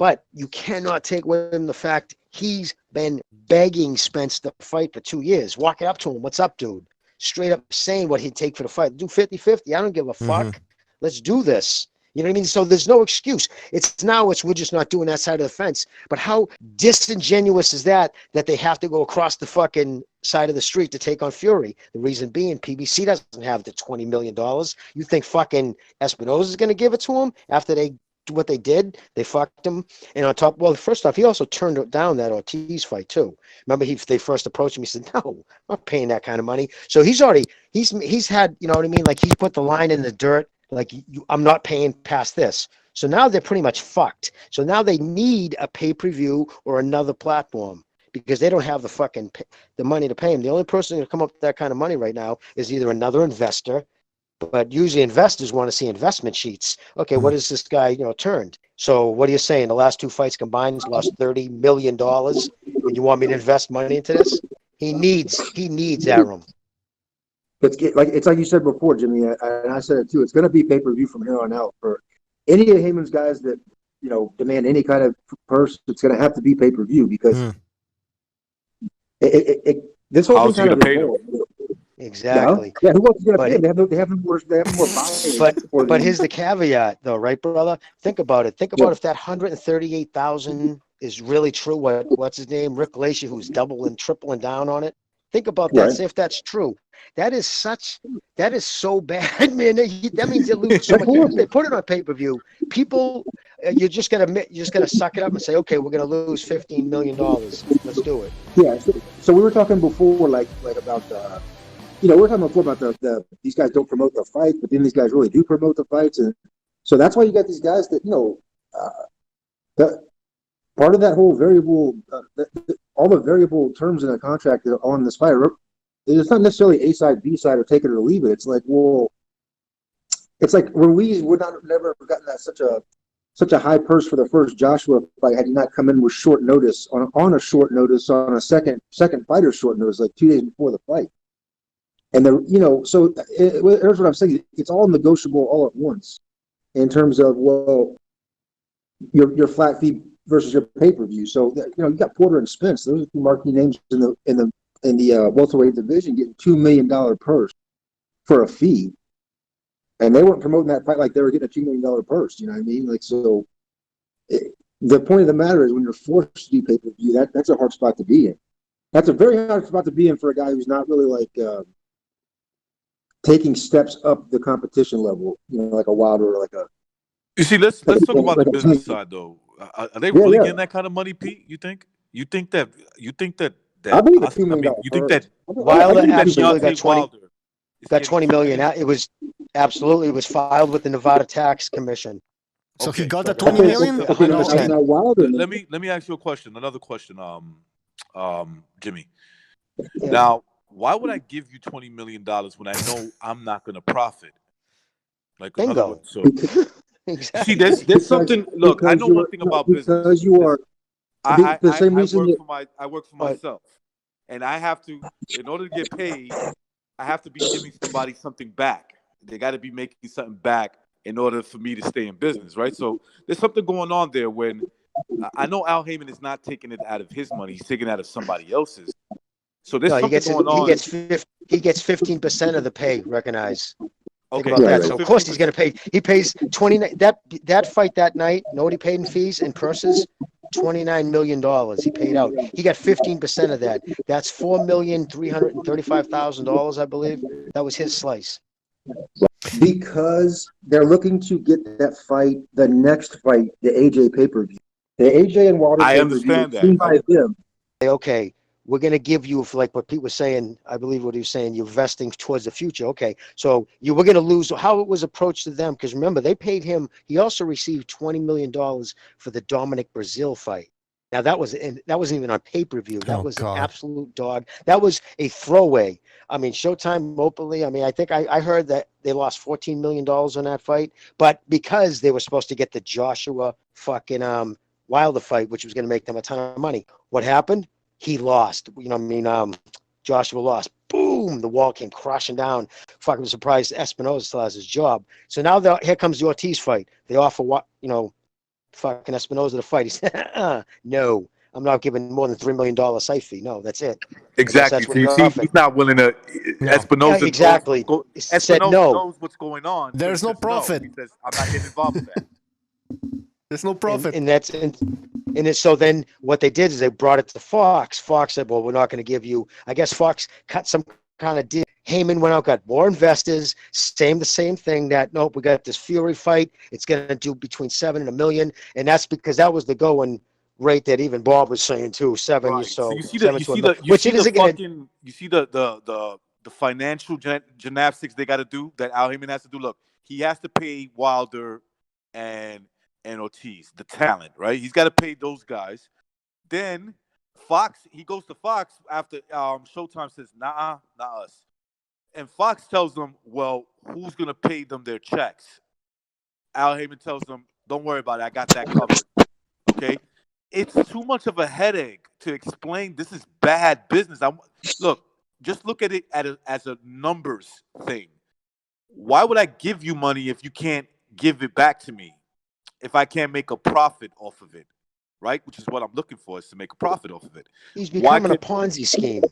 But you cannot take away from the fact he's been begging Spence to fight for 2 years, walking up to him. What's up, dude? Straight up saying what he'd take for the fight. Do 50-50. I don't give a fuck. Let's do this. You know what I mean? So there's no excuse. We're just not doing that side of the fence. But how disingenuous is that they have to go across the fucking side of the street to take on Fury? The reason being, PBC doesn't have the $20 million. You think fucking Espinosa is going to give it to him after they do what they did? They fucked him. And on top, well, first off, he also turned down that Ortiz fight too. Remember, they first approached him. He said, "No, I'm not paying that kind of money." So he's had, you know what I mean? Like, he's put the line in the dirt. Like, I'm not paying past this. So now they're pretty much fucked. So now they need a pay-per-view or another platform because they don't have the money to pay him. The only person who can come up with that kind of money right now is either another investor, but usually investors want to see investment sheets. Okay, what is this guy, turned? So what are you saying? The last 2 fights combined has lost $30 million, and you want me to invest money into this? He needs Arum. It's like you said before, Jimmy, and I said it too. It's going to be pay-per-view from here on out for any of Heyman's guys that demand any kind of purse. It's going to have to be pay-per-view because this whole thing kind of pay them. Exactly. Yeah, who else is going to pay them? They have more buying. But here's the caveat, though, right, brother? Think about it. Think about if that 138,000 is really true. What's his name? Rick Glacier, who's doubling, tripling down on it. Think about that. Right. Say if that's true. That is so bad, man. That means they lose so much. They put it on pay-per-view. People, you're just gonna suck it up and say, okay, we're gonna lose $15 million. Let's do it. Yeah. So we were talking before, like about we were talking before about the these guys don't promote the fight, but then these guys really do promote the fights, and so that's why you got these guys that the part of that whole variable, all the variable terms in a contract on this fight. It's not necessarily A side, B side, or take it or leave it. It's like, well, it's like Ruiz would not have never gotten that such a high purse for the first Joshua fight had he not come in with short notice on a short notice on a second fighter short notice, like 2 days before the fight. And so here's what I'm saying: it's all negotiable all at once in terms of your flat fee versus your pay-per-view. So you got Porter and Spence; those are 2 marquee names in the welterweight division getting $2 million purse for a fee, and they weren't promoting that fight like they were getting a $2 million purse. You know what I mean? Like, so the point of the matter is when you're forced to do pay-per-view, that's a hard spot to be in. That's a very hard spot to be in for a guy who's not really like taking steps up the competition level. Like a Wilder or like a. You see, let's talk about the business side though. Are they really getting that kind of money, Pete? You think that? I believe the $2 million. You think that Wilder actually got 20 million? It was filed with the Nevada Tax Commission. So he got the 20 million. Let me ask you a question. Another question, Jimmy. Yeah. Now, why would I give you $20 million when I know I'm not going to profit? Like, bingo. So, exactly. See, there's something. Look, I know one thing about business. Because you are. I work for myself, and I have to, in order to get paid, I have to be giving somebody something back. They got to be making something back in order for me to stay in business, right? So there's something going on there when I know Al Heyman is not taking it out of his money; he's taking it out of somebody else's. So there's something going on. He gets 15% of the pay. Recognize. Okay. Think about that. So of course he's going to pay. He pays 20. That fight that night. Know what he paid in fees and purses? $29 million he paid out. He got 15% of that. That's $4,335,000, I believe. That was his slice. Because they're looking to get that fight, the next fight, the AJ pay-per-view. The AJ and Wilder I understand that. By them. Okay, we're going to give you, for like what Pete was saying, I believe what he was saying, you're vesting towards the future. Okay, so you were going to lose. How it was approached to them, because remember, they paid him. He also received $20 million for the Dominic Brazil fight. Now, that wasn't even on pay-per-view. That was an absolute dog. That was a throwaway. I mean, Showtime openly, I think I heard that they lost $14 million on that fight, but because they were supposed to get the Joshua fucking Wilder fight, which was going to make them a ton of money. What happened? He lost. Joshua lost. Boom! The wall came crashing down. Fucking surprised Espinosa still has his job. So now here comes the Ortiz fight. They offer fucking Espinoza to fight. He said, no, I'm not giving more than $3 million site fee. No, that's it. Exactly. That's So what he you see, offered. he's not willing to. No. Espinoza Exactly. Said Espinoza no. knows what's going on, so he There's no says no. profit. He says, "I'm not getting involved with that." There's no profit. So then what they did is they brought it to Fox. Fox said, well, we're not going to give you, I guess Fox cut some kind of deal. Heyman went out, got more investors, the same thing that, nope, we got this Fury fight. It's going to do between 7 and $1 million. And that's because that was the going rate that even Bob was saying too, 7 Right. so you see seven the to a million, which it isn't going to. you see the financial gymnastics they got to do that Al Heyman has to do. Look, he has to pay Wilder and Ortiz, the talent, right? He's got to pay those guys. Then Fox, he goes to Fox after Showtime says, nah, not us. And Fox tells them, well, who's going to pay them their checks? Al Heyman tells them, don't worry about it. I got that covered. Okay? It's too much of a headache to explain this is bad business. Look, just look at it as a numbers thing. Why would I give you money if you can't give it back to me? If I can't make a profit off of it, right? Which is what I'm looking for, is to make a profit off of it. He's becoming a Ponzi scheme.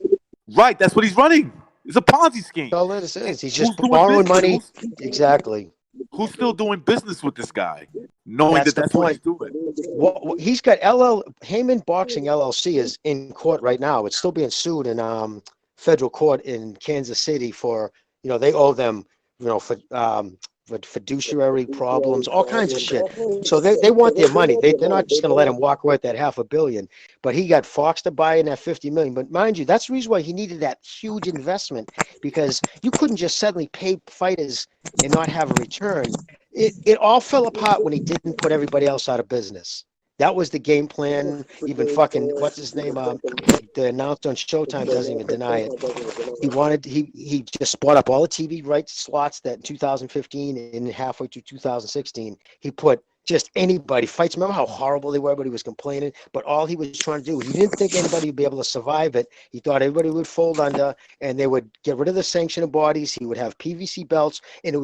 Right, that's what he's running. It's a Ponzi scheme. That's all it is. He's just borrowing money. Exactly. Who's still doing business with this guy, knowing that's what he's doing? Well, he's got Heyman Boxing LLC is in court right now. It's still being sued in federal court in Kansas City for, they owe them, for fiduciary problems, all kinds of shit. So they want their money. They're not just going to let him walk away with that $500 million. But he got Fox to buy in that $50 million. But mind you, that's the reason why he needed that huge investment, because you couldn't just suddenly pay fighters and not have a return. It all fell apart when he didn't put everybody else out of business. That was the game plan. Even fucking what's his name? The announcer on Showtime doesn't even deny it. He just bought up all the TV rights slots that in 2015 and halfway through 2016 he put just anybody fights. Remember how horrible they were? But he was complaining. But all he was trying to do, he didn't think anybody would be able to survive it. He thought everybody would fold under, and they would get rid of the sanctioned bodies. He would have PVC belts, and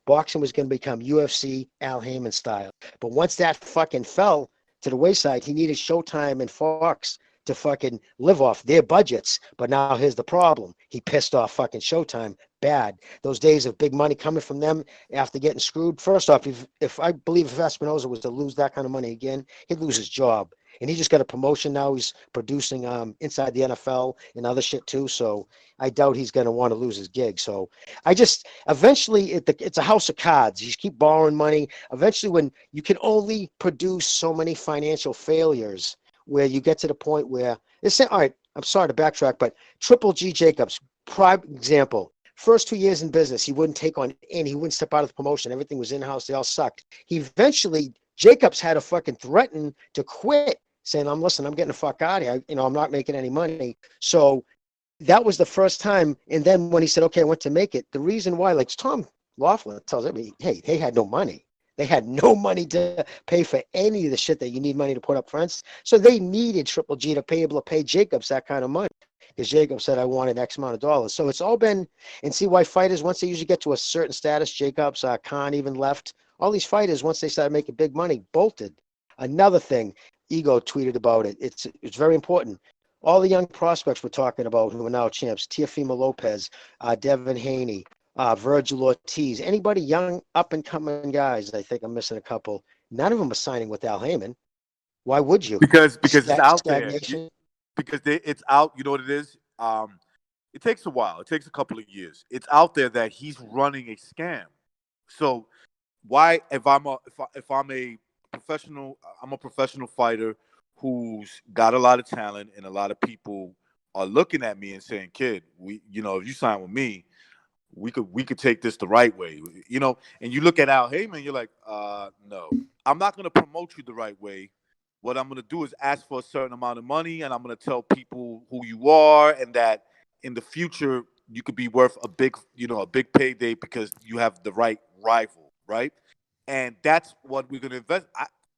boxing was going to become UFC Al Heyman style. But once that fucking fell to the wayside, he needed Showtime and Fox to fucking live off their budgets. But now here's the problem. He pissed off fucking Showtime bad. Those days of big money coming from them after getting screwed. First off, if I believe if Espinoza was to lose that kind of money again, he'd lose his job. And he just got a promotion now. He's producing inside the NFL and other shit too. So I doubt he's going to want to lose his gig. So eventually it's a house of cards. You just keep borrowing money. Eventually when you can only produce so many financial failures, where you get to the point where all right, I'm sorry to backtrack, but Triple G Jacobs, prime example, first 2 years in business, he wouldn't take on any, he wouldn't step out of the promotion. Everything was in-house. They all sucked. Jacobs had to fucking threaten to quit, saying, I'm getting the fuck out of here. I'm not making any money. So that was the first time. And then when he said, okay, I want to make it, the reason why, like Tom Laughlin tells everybody, hey, they had no money. They had no money to pay for any of the shit that you need money to put up front. So they needed Triple G to be able to pay Jacobs that kind of money, because Jacobs said, I wanted X amount of dollars. So it's all been, and see why fighters, once they usually get to a certain status, Jacobs, Khan even left, all these fighters, once they started making big money, bolted. Another thing, Ego tweeted about it. It's very important. All the young prospects we're talking about who are now champs, Teofimo Lopez, Devin Haney, Virgil Ortiz, anybody young, up-and-coming guys, I think I'm missing a couple. None of them are signing with Al Heyman. Why would you? Because it's out there. Because it's out. You know what it is? It takes a while. It takes a couple of years. It's out there that he's running a scam. So why, if I'm a professional fighter who's got a lot of talent and a lot of people are looking at me and saying, kid, if you sign with me, we could take this the right way, and you look at Al Heyman, you're like, no, I'm not going to promote you the right way. What I'm going to do is ask for a certain amount of money, and I'm going to tell people who you are, and that in the future you could be worth a big payday because you have the right rival, right? And that's what we're going to invest.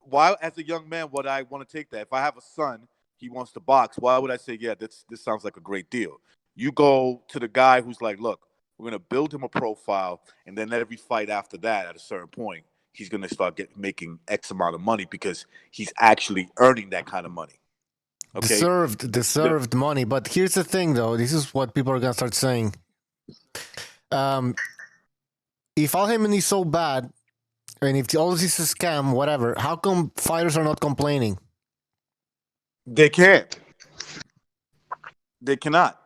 Why, as a young man, would I want to take that? If I have a son, he wants to box, why would I say, yeah, this sounds like a great deal? You go to the guy who's like, look, we're going to build him a profile, and then every fight after that, at a certain point, he's going to start making X amount of money because he's actually earning that kind of money. Okay? Deserved money. But here's the thing, though. This is what people are going to start saying. If Al Heyman is so bad, and if all this is a scam, whatever, how come fighters are not complaining? They can't. They cannot.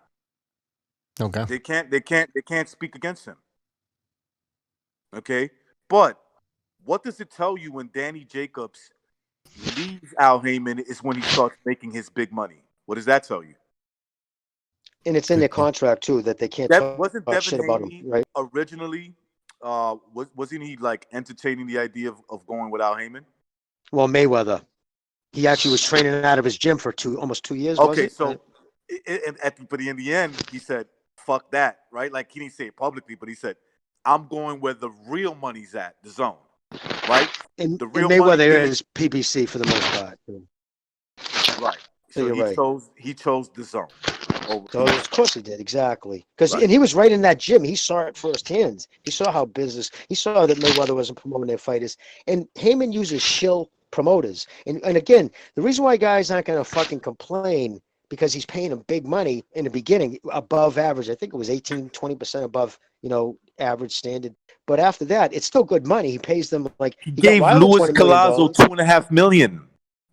Okay. They can't speak against him. Okay? But what does it tell you when Danny Jacobs leaves Al Heyman is when he starts making his big money? What does that tell you? And it's in their contract too that they can't talk shit about him, right? Originally, wasn't he like entertaining the idea of going with Al Heyman? Well, Mayweather, he actually was training out of his gym for almost 2 years. Okay, was it? But in the end, he said, "Fuck that," right? Like he didn't say it publicly, but he said, "I'm going where the real money's at, the zone." Right? And the real Mayweather is PBC for the most part. Right. So he chose the zone. So of course he did, exactly. And he was right in that gym. He saw it firsthand. He saw he saw that Mayweather wasn't promoting their fighters. And Heyman uses shill promoters. And again, the reason why guys aren't gonna fucking complain, because he's paying them big money in the beginning, above average. I think it was 18-20% above, average standard. But after that, it's still good money. He pays them like he gave Luis Collazo $2.5 million.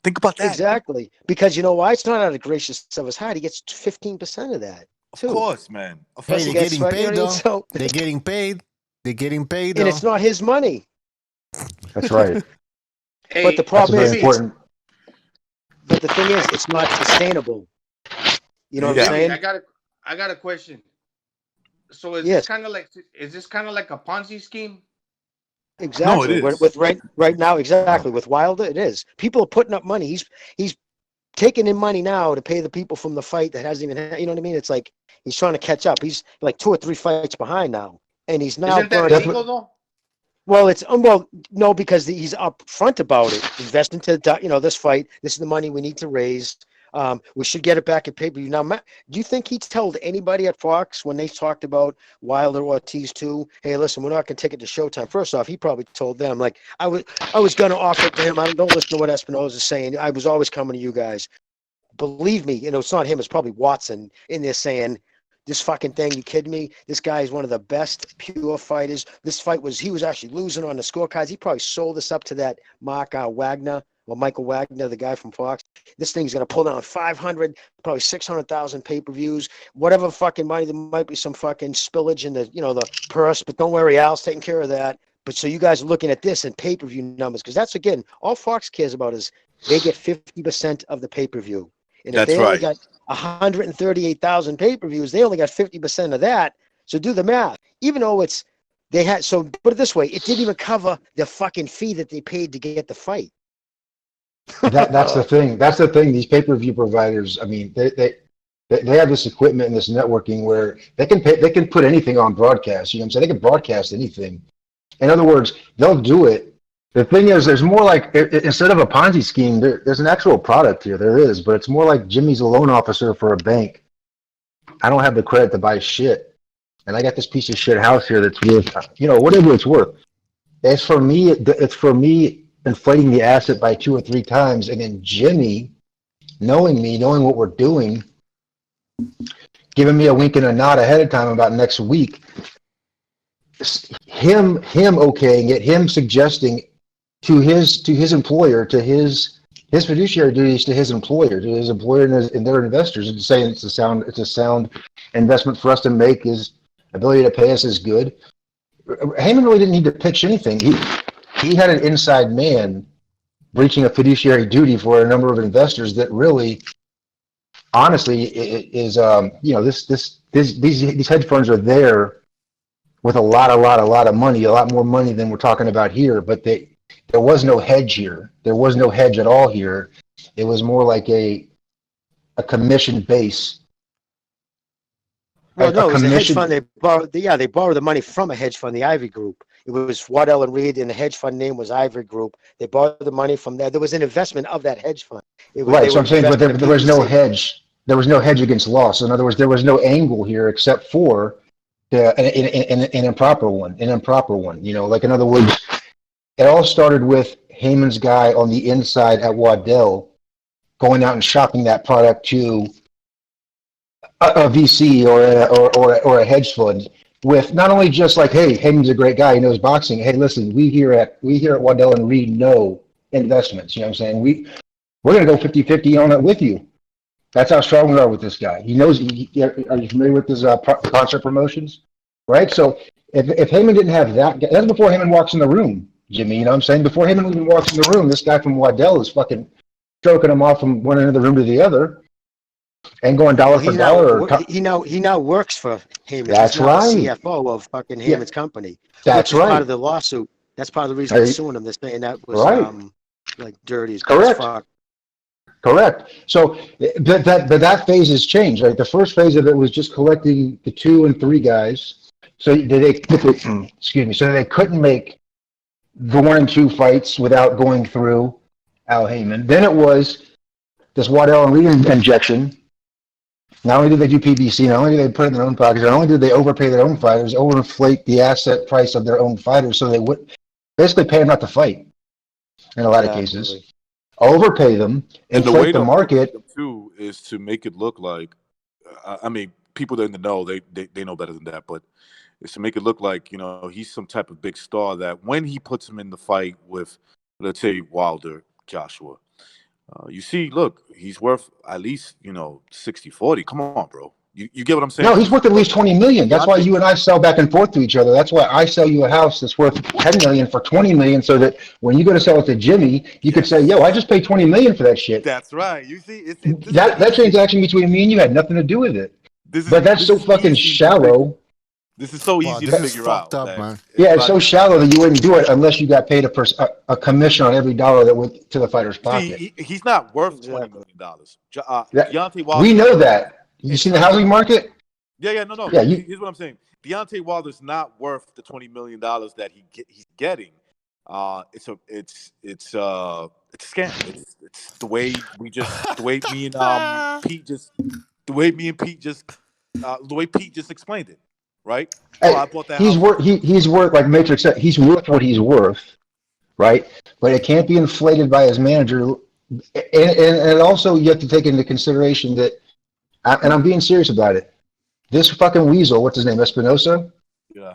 Think about that. Exactly. Because you know why? It's not out of gracious of his heart. He gets 15% of that. Too. Of course, man. Hey, they're getting paid, though. So, they're getting paid. And it's not his money. That's right. Hey, but the problem is, but the thing is, it's not sustainable. You know what I'm saying? I got a question. So is this kind of like a Ponzi scheme? Exactly. No, it is. With right now, exactly. With Wilder, it is. People are putting up money. He's taking in money now to pay the people from the fight that hasn't even. You know what I mean? It's like he's trying to catch up. He's like 2 or 3 fights behind now, and he's now. Isn't that illegal though? Well, no, because he's upfront about it. Invest into this fight. This is the money we need to raise. We should get it back at pay-per-view. Now, Matt, do you think he told anybody at Fox when they talked about Wilder Ortiz too? Hey, listen, we're not going to take it to Showtime. First off, he probably told them, like, I was going to offer it to him. Don't listen to what Espinosa is saying. I was always coming to you guys. Believe me, it's not him. It's probably Watson in there saying, this fucking thing, you kidding me? This guy is one of the best pure fighters. This fight he was actually losing on the scorecards. He probably sold this up to that Michael Wagner, the guy from Fox. This thing's going to pull down 500, probably 600,000 pay-per-views, whatever fucking money. There might be some fucking spillage in the purse, but don't worry, Al's taking care of that. But so you guys are looking at this in pay-per-view numbers, because that's, again, all Fox cares about is they get 50% of the pay-per-view. And if they only got 138,000 pay-per-views, they only got 50% of that. So do the math. Even though put it this way, it didn't even cover the fucking fee that they paid to get the fight. That's the thing. That's the thing. These pay-per-view providers, I mean, they have this equipment and this networking where they can put anything on broadcast. You know what I'm saying? They can broadcast anything. In other words, they'll do it. The thing is, there's more like, instead of a Ponzi scheme, there's an actual product here. There is, but it's more like Jimmy's a loan officer for a bank. I don't have the credit to buy shit, and I got this piece of shit house here that's worth, whatever it's worth. It's for me inflating the asset by 2 or 3 times, and then Jimmy, knowing what we're doing, giving me a wink and a nod ahead of time about next week, him okaying it, him suggesting to his employer, to his fiduciary duties to his employer and their investors, and saying it's a sound investment for us to make. His ability to pay us is good. Heyman really didn't need to pitch anything. He had an inside man breaching a fiduciary duty for a number of investors that really, honestly, is these hedge funds are there with a lot of money, a lot more money than we're talking about here, but there was no hedge here. There was no hedge at all here. It was more like a commission base. Well, no, it was a hedge fund. They borrowed the money from a hedge fund, the Ivy Group. It was Waddell and Reed, and the hedge fund name was Ivory Group. They borrowed the money from there. There was an investment of that hedge fund. Right, so I'm saying, but there was no hedge. There was no hedge against loss. In other words, there was no angle here except for an improper one. Like, in other words, it all started with Heyman's guy on the inside at Waddell going out and shopping that product to a VC or a hedge fund with not only just like, hey, Heyman's a great guy, he knows boxing. Hey, listen, we here at Waddell and Reed know investments. You know what I'm saying? We're going to go 50-50 on it with you. That's how strong we are with this guy. He knows. Are you familiar with his concert promotions? Right. So if Heyman didn't have that, that's before Heyman walks in the room, Jimmy. You know what I'm saying? Before Heyman even walks in the room, this guy from Waddell is fucking stroking him off from one end of the room to the other, and going dollar for dollar. He now works for Heyman. That's right. The CFO of fucking Heyman's company. That's right. Part of the lawsuit. That's part of the reason they're suing him. They're saying that was like dirty as fuck. Correct. So that phase has changed. Right. The first phase of it was just collecting the 2 and 3 guys. So they So they couldn't make the 1 and 2 fights without going through Al Heyman. Then it was this Waddell and Reed injection. Not only did they do PBC, not only did they put it in their own pockets, not only did they overpay their own fighters, overinflate the asset price of their own fighters, so they would basically pay them not to fight in a lot of cases. Overpay them, and the way the market too is to make it look like, I mean, people in the know they know better than that, but it's to make it look like, you know, he's some type of big star that when he puts him in the fight with, let's say, Wilder, Joshua, you see, look, he's worth at least, you know, 60-40. Come on, bro. You get what I'm saying? No, he's worth at least $20 million. That's why you and I sell back and forth to each other. That's why I sell you a house that's worth $10 million for $20 million, so that when you go to sell it to Jimmy, you could say, "Yo, I just paid $20 million for that shit." That's right. You see, that transaction between me and you had nothing to do with it. But that's so fucking shallow. This is so easy to figure out. Man. Yeah, it's so shallow that you wouldn't do it unless you got paid a commission on every dollar that went to the fighter's pocket. See, he's not worth $20 million. Deontay Wilder. We know that. You seen the housing market? No. Yeah, here's what I'm saying. Deontay Wilder's not worth the $20 million that he's getting. It's a scam. It's the way Pete just explained it, right? Hey, I bought that. He's worth like Matrix said. He's worth what he's worth, right? But it can't be inflated by his manager, and also you have to take into consideration that. And I'm being serious about it. This fucking weasel, what's his name, Espinosa? Yeah.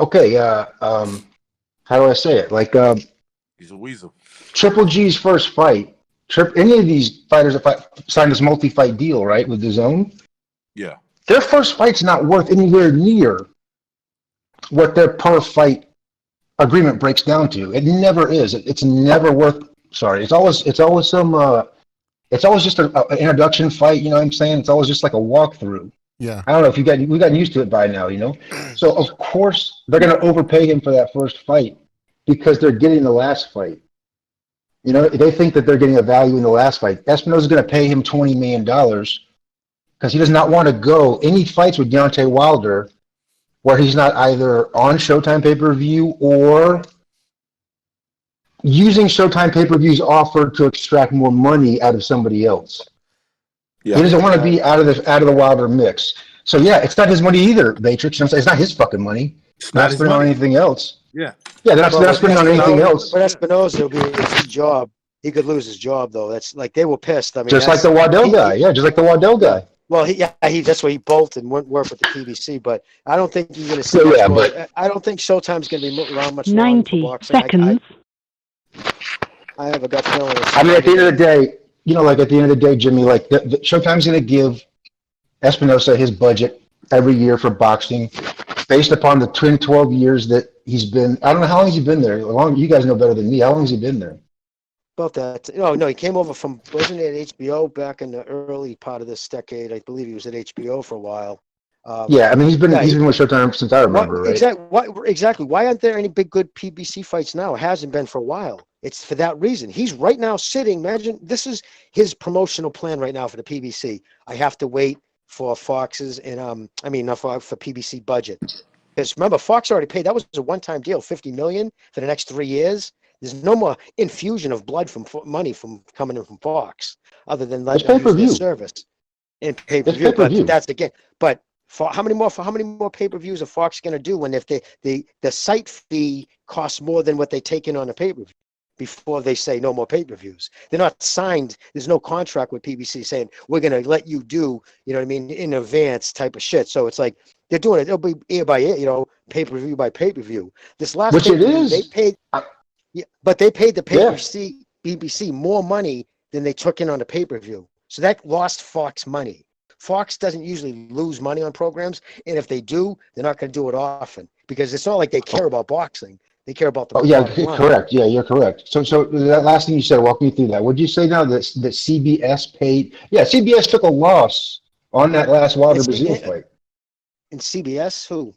Okay. How do I say it? Like, he's a weasel. Triple G's first fight. Any of these fighters that signed this multi-fight deal, right, with DAZN? Yeah. Their first fight's not worth anywhere near what their per fight agreement breaks down to. It never is. It's never worth. Sorry. It's always some. It's always just an introduction fight, you know what I'm saying? It's always just like a walkthrough. Yeah. I don't know if we've gotten used to it by now, you know? So, of course, they're going to overpay him for that first fight because they're getting the last fight. You know, they think that they're getting a value in the last fight. Espinosa's going to pay him $20 million because he does not want to go any fights with Deontay Wilder where he's not either on Showtime pay-per-view or using Showtime pay-per-views offered to extract more money out of somebody else. Yeah. He doesn't want to be out of the Wilder mix. So yeah, it's not his money either, Matrix. It's not his fucking money. It's not spending on anything else. Yeah. Yeah, they're not spending on anything else. But Espinosa will be his job. He could lose his job though. That's like they were pissed. I mean, just like the Waddell guy. Yeah, just like the Waddell guy. Well, that's why he bolted and went work with the PBC. But I don't think he's going to see. I don't think Showtime's going to be around much longer. 90 seconds. I have a gut feeling. I mean, at the end of the day, you know, like at the end of the day, Jimmy, like the Showtime's going to give Espinosa his budget every year for boxing based upon the 12 years that he's been. I don't know how long he's been there. You guys know better than me. How long has he been there? About that. No, he came over from, wasn't it at HBO back in the early part of this decade? I believe he was at HBO for a while. Yeah, I mean, he's been with Showtime since I remember, right? Exactly. Why aren't there any big, good PBC fights now? It hasn't been for a while. It's for that reason. He's right now sitting. Imagine this is his promotional plan right now for the PBC. I have to wait for Fox's and not for PBC budget. Because remember, Fox already paid. That was a one-time deal, $50 million for the next 3 years. There's no more infusion of blood from money from coming in from Fox, other than like their service and pay-per-view. But that's again. But For how many more pay-per-views are Fox going to do when if the site fee costs more than what they take in on a pay-per-view before they say no more pay-per-views? They're not signed. There's no contract with PBC saying we're going to let you do, you know what I mean, in advance type of shit. So it's like they're doing it. It'll be ear by ear, you know, pay-per-view by pay-per-view. This last which it pay-per-view, is. they paid, but they paid the BBC more money than they took in on the pay-per-view. So that lost Fox money. Fox doesn't usually lose money on programs, and if they do, they're not going to do it often because it's not like they care about boxing. They care about the correct. Yeah, you're correct. So that last thing you said, walk me through that. Would you say now that CBS paid? Yeah, CBS took a loss on that last Wilder Brazil fight. And CBS, who?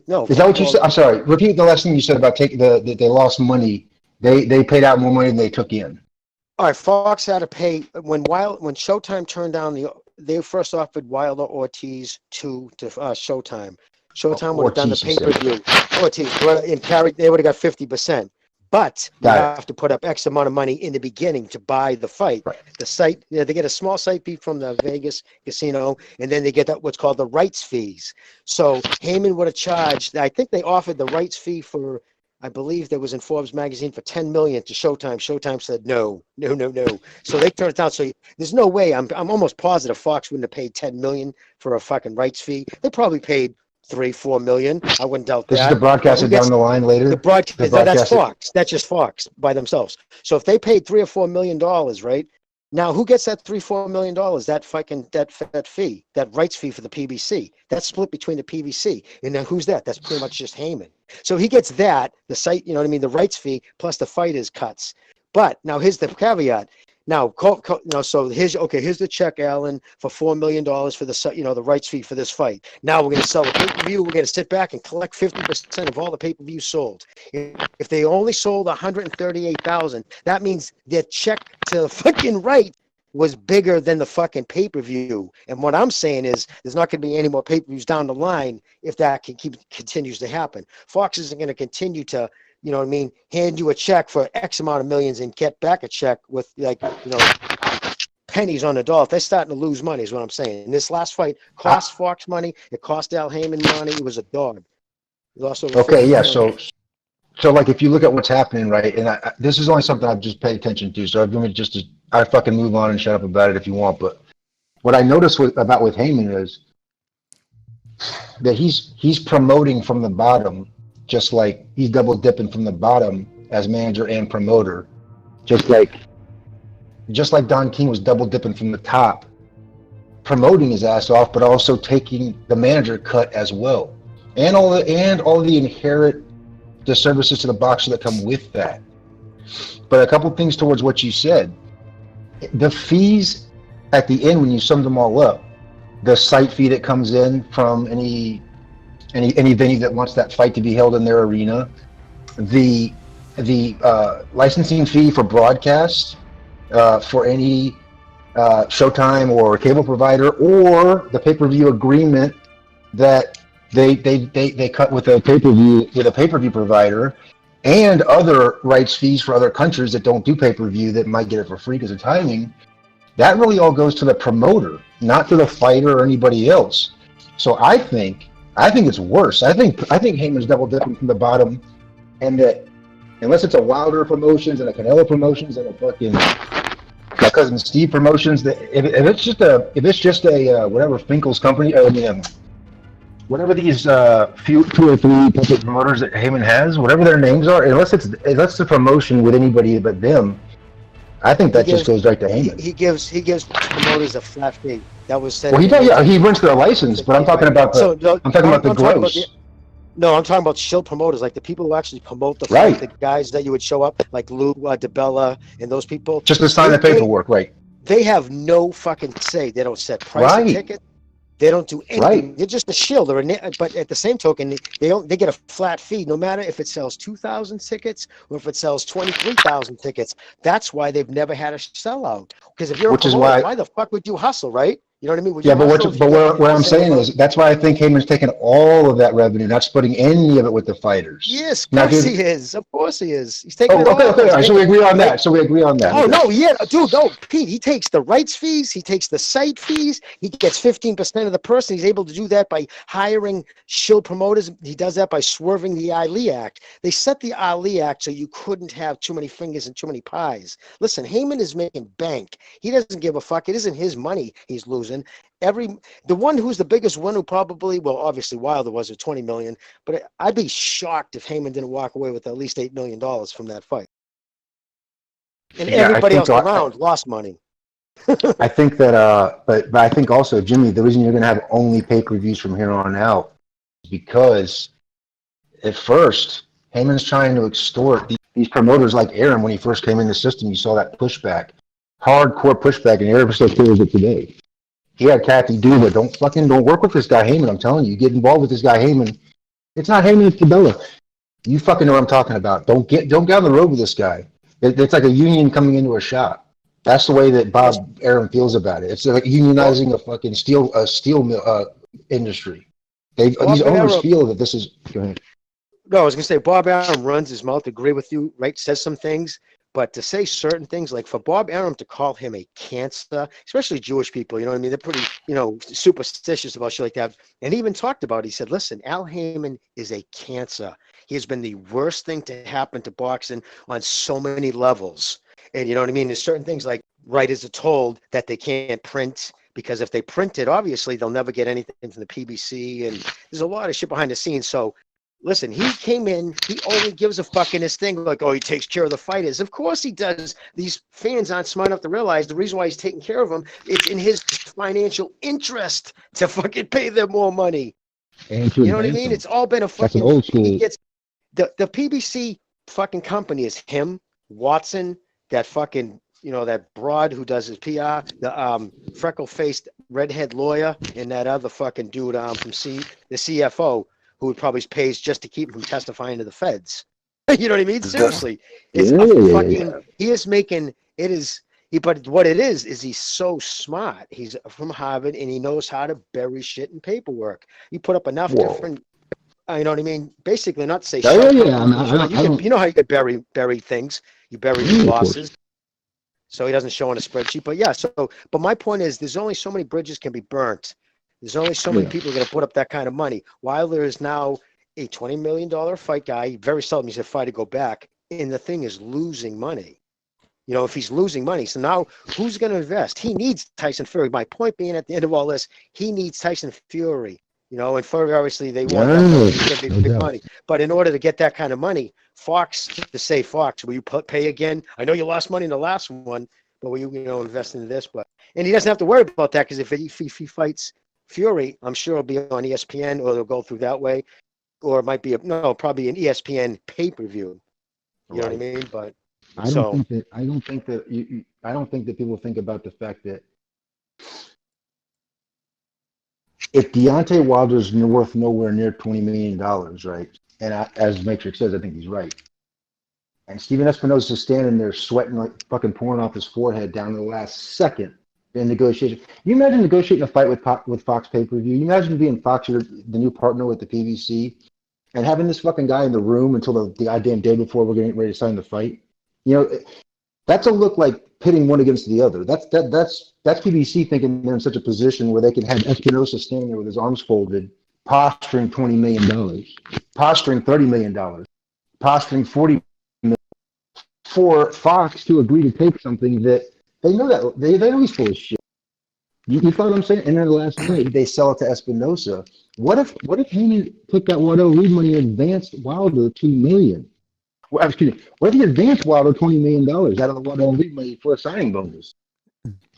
No. Is that what you said? I'm sorry. Repeat the last thing you said about taking they lost money. They paid out more money than they took in. All right, Fox had to pay when Showtime turned down they first offered Wilder Ortiz to Showtime. Showtime would have done the pay-per-view. Ortiz, they would have got 50%. But you have to put up X amount of money in the beginning to buy the fight. Right. The site, they get a small site fee from the Vegas casino, and then they get what's called the rights fees. So Heyman would have charged, I think they offered the rights fee for, I believe there was in Forbes magazine for $10 million to Showtime. Showtime said no. So they turned it down. So there's no way. I'm almost positive Fox wouldn't have paid $10 million for a fucking rights fee. They probably paid $3-4 million. I wouldn't doubt that. This is the broadcaster down the line later. That's Fox. That's just Fox by themselves. So if they paid $3 or $4 million, right? Now who gets that $3-4 million? That fee, that rights fee for the PBC. That's split between the PBC. And then who's that? That's pretty much just Heyman. So he gets that, the site, you know what I mean, the rights fee plus the fighters cuts. But now here's the caveat. Now, so here's the check, Alan, for $4 million for the rights fee for this fight. Now we're going to sell the pay-per-view. We're going to sit back and collect 50% of all the pay-per-views sold. If they only sold 138,000, that means their check to the fucking right was bigger than the fucking pay-per-view. And what I'm saying is there's not going to be any more pay-per-views down the line if that continues to happen. Fox isn't going to continue to, you know what I mean, hand you a check for X amount of millions and get back a check with pennies on the dollar. They're starting to lose money is what I'm saying. And this last fight cost Fox money. It cost Al Heyman money. It was a dog. Okay, yeah. So like if you look at what's happening, right, and this is only something I've just paid attention to. So I fucking move on and shut up about it if you want. But what I noticed with Heyman is that he's promoting from the bottom. Just like he's double dipping from the bottom as manager and promoter, just like Don King was double dipping from the top, promoting his ass off, but also taking the manager cut as well, and all the inherent disservices to the boxer that come with that. But a couple things towards what you said, the fees at the end when you sum them all up, the site fee that comes in from any venue that wants that fight to be held in their arena, the licensing fee for broadcast for any Showtime or cable provider, or the pay-per-view agreement that they cut with a pay-per-view provider, and other rights fees for other countries that don't do pay-per-view that might get it for free because of timing. That really all goes to the promoter, not to the fighter or anybody else. So I think it's worse. I think Heyman's double dipping from the bottom, and that unless it's a Wilder Promotions and a Canelo Promotions and a fucking my cousin Steve Promotions, that if it's just a whatever Finkel's company, whatever these 2 or 3 puppet promoters that Heyman has, whatever their names are, unless the promotion with anybody but them, I think that just goes right to Heyman. He gives promoters a flat fee. That was said. Well, he rents their license, but I'm talking about the gross. I'm talking about shield promoters, like the people who actually promote the fight, the guys that you would show up, like Lou DiBella and those people. Just to sign the paperwork, right? They have no fucking say. They don't set price of tickets. They don't do anything. Right. They're just a shield. But at the same token, they get a flat fee, no matter if it sells 2,000 tickets or if it sells 23,000 tickets. That's why they've never had a sellout. Because if you're a promoter, why the fuck would you hustle, right? You know what I mean? Yeah, but where I'm saying is that's why I think Heyman's taking all of that revenue, not splitting any of it with the fighters. Yes, of now, course dude, he is. Of course he is. He's taking it okay, all. okay. So we agree on that. So we agree on that. Oh okay. no, yeah, dude, no, Pete. He takes the rights fees. He takes the site fees. He gets 15% of the person. He's able to do that by hiring shill promoters. He does that by swerving the Ali Act. They set the Ali Act so you couldn't have too many fingers and too many pies. Listen, Heyman is making bank. He doesn't give a fuck. It isn't his money he's losing. The one who's the biggest one who probably, well, obviously Wilder was at 20 million, but I'd be shocked if Heyman didn't walk away with at least $8 million from that fight. And everybody else around lost money. I think that, but I think also, Jimmy, the reason you're going to have only pay-per-views from here on out is because at first, Heyman's trying to extort these promoters like Aaron when he first came in the system. You saw that pushback, hardcore pushback, and Aaron still carries it today. He had Kathy Duba. Don't work with this guy Heyman. I'm telling you, get involved with this guy Heyman. It's not Heyman, it's Cabela. You fucking know what I'm talking about. Don't get down the road with this guy. It's like a union coming into a shop. That's the way that Bob Arum feels about it. It's like unionizing a fucking steel industry. These owners feel that this is. Go ahead. No, I was gonna say Bob Arum runs his mouth. Agree with you, right? Says some things. But to say certain things, like for Bob Arum to call him a cancer, especially Jewish people, you know what I mean? They're pretty, superstitious about shit like that. And he even talked about it. He said, listen, Al Heyman is a cancer. He has been the worst thing to happen to boxing on so many levels. And you know what I mean? There's certain things like writers are told that they can't print because if they print it, obviously they'll never get anything from the PBC. And there's a lot of shit behind the scenes. So listen, he came in, he only gives a fuck in his thing, like, oh, he takes care of the fighters. Of course he does. These fans aren't smart enough to realize the reason why he's taking care of them, it's in his financial interest to fucking pay them more money. You know what I mean? It's all been a fucking... That's an old school. He gets, the PBC fucking company is him, Watson, that fucking, that broad who does his PR, the freckle-faced redhead lawyer, and that other fucking dude from the CFO, who probably pays just to keep him from testifying to the feds. You know what I mean? Seriously. It's he is making, but what it is he's so smart. He's from Harvard and he knows how to bury shit in paperwork. You put up enough different, you know what I mean? Basically, not to say, you know how you could bury things. You bury your losses. So he doesn't show on a spreadsheet. But yeah, but my point is there's only so many bridges can be burnt. There's only so many people going to put up that kind of money. Wilder is now a $20 million fight guy. Very seldom he's a fight to go back. And the thing is losing money. If he's losing money. So now who's going to invest? He needs Tyson Fury. My point being at the end of all this, he needs Tyson Fury. And Fury, obviously, they want that big money. But in order to get that kind of money, Fox, will you pay again? I know you lost money in the last one, but will you, invest in this? And he doesn't have to worry about that because if he fights Fury, I'm sure it'll be on ESPN or they'll go through that way, or it might be probably an ESPN pay-per-view. You know what I mean? But I don't think that people think about the fact that if Deontay Wilder's worth nowhere near $20 million, right? And as Matrix says, I think he's right. And Steven Espinosa is standing there sweating like fucking pouring off his forehead down to the last second. In negotiation, you imagine negotiating a fight with Fox pay-per-view. You imagine being Fox, the new partner with the PBC, and having this fucking guy in the room until the goddamn day before we're getting ready to sign the fight. That's a look like pitting one against the other. That's PBC thinking they're in such a position where they can have Espinosa standing there with his arms folded, posturing $20 million, posturing $30 million, posturing $40 million for Fox to agree to take something that. They know that. They know he's full of shit. You follow what I'm saying? And then the last night, they sell it to Espinosa. What if Heyman took that Waddell Reed money and advanced Wilder $2 million? Well, excuse me. What if he advanced Wilder $20 million out of the Waddell Reed money for a signing bonus?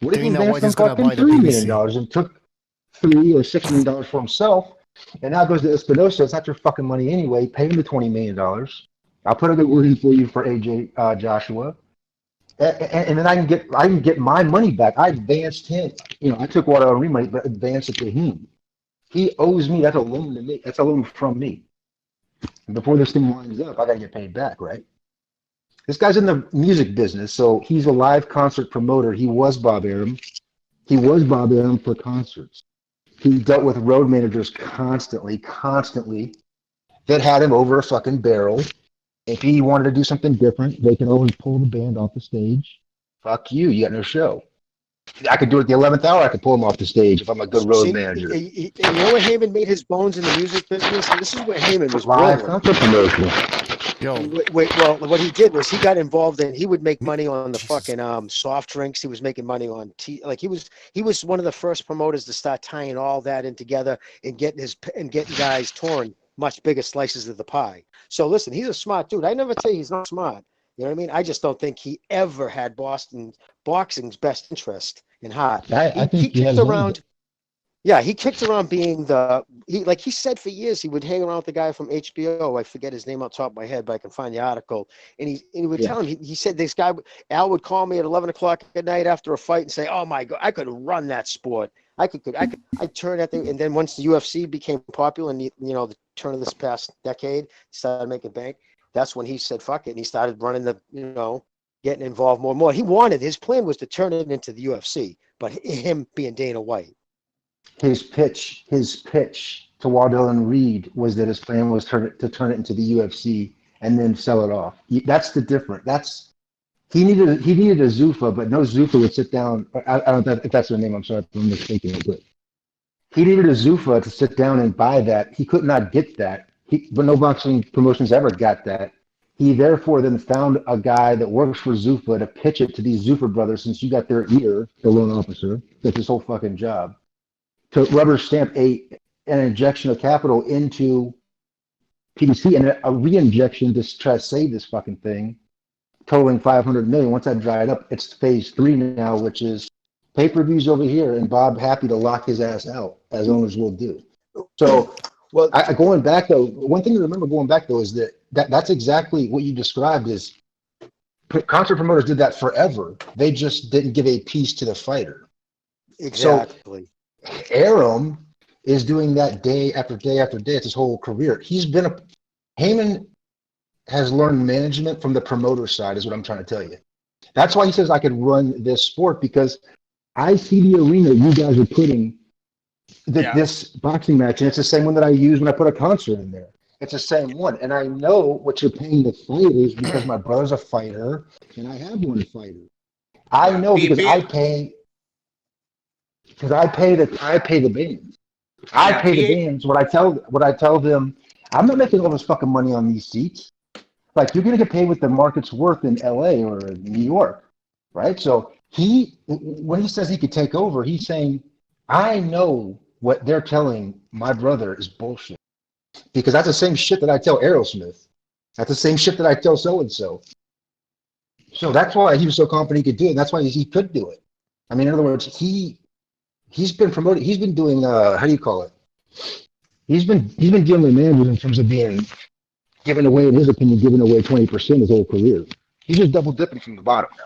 What if he advanced him fucking $3 million and took $3 or $6 million for himself? And now it goes to Espinosa. It's not your fucking money anyway. Pay him the $20 million. I'll put a good word in for you for AJ Joshua. And then I can get my money back. I advanced him. I took what I money, but advanced it to him. He owes me. That's a loan to me. That's a loan from me. And before this thing winds up, I gotta get paid back, right? This guy's in the music business, so he's a live concert promoter. He was Bob Arum. He was Bob Arum for concerts. He dealt with road managers constantly, that had him over a fucking barrel. If he wanted to do something different, they can always pull the band off the stage. Fuck you, you got no show. I could do it at the 11th hour. I could pull him off the stage if I'm a good road manager. You know where Heyman made his bones in the music business? This is where Heyman was live brilliant. concert promotion. Well, what he did was he got involved in. He would make money on the fucking soft drinks. He was making money on tea. Like he was one of the first promoters to start tying all that in together and getting guys touring much bigger slices of the pie. So listen, he's a smart dude. I never say he's not smart. You know what I mean? I just don't think he ever had boxing's best interest in heart. I think he kicked around. Yeah, he kicked around being he said for years he would hang around with the guy from HBO. I forget his name off the top of my head, but I can find the article. And he would tell him, he said this guy, Al would call me at 11 o'clock at night after a fight and say, oh my God, I could run that sport. I'd turn that thing. And then once the UFC became popular in the turn of this past decade, started making bank, that's when he said, fuck it. And he started running getting involved more and more. His plan was to turn it into the UFC, but him being Dana White. His pitch to Waddell and Reed was that his plan was to turn it into the UFC and then sell it off. That's the difference. He needed a Zuffa, but no Zuffa would sit down. I don't know if that's their name. I'm sorry if I'm mistaken it, but he needed a Zuffa to sit down and buy that. He could not get that. But no boxing promotions ever got that. He therefore then found a guy that works for Zuffa to pitch it to these Zuffa brothers, since you got their ear, the loan officer. That's his whole fucking job. To rubber stamp an injection of capital into PBC and a re-injection to try to save this fucking thing, totaling $500 million. Once that dried up, it's phase 3 now, which is pay-per-views over here, and Bob happy to lock his ass out, as owners will do. So, going back though, one thing to remember going back though is that's exactly what you described. Is concert promoters did that forever. They just didn't give a piece to the fighter. Exactly. So, Arum is doing that day after day after day. It's his whole career. Heyman has learned management from the promoter side, is what I'm trying to tell you. That's why he says I could run this sport, because I see the arena you guys are putting this boxing match, and it's the same one that I use when I put a concert in there. It's the same one, and I know what you're paying the fighters because my brother's a fighter, and I have one fighter. I know because I pay the bands. I pay the bands. What I tell them, I'm not making all this fucking money on these seats. Like, you're gonna get paid what the market's worth in LA or New York, right? So when he says he could take over, he's saying, I know what they're telling my brother is bullshit. Because that's the same shit that I tell Aerosmith. That's the same shit that I tell so-and-so. So that's why he was so confident he could do it. And that's why he could do it. I mean, in other words, he's been promoted. He's been doing, how do you call it? He's been dealing with managers in terms of being giving away, in his opinion, giving away 20% his whole career. He's just double dipping from the bottom now.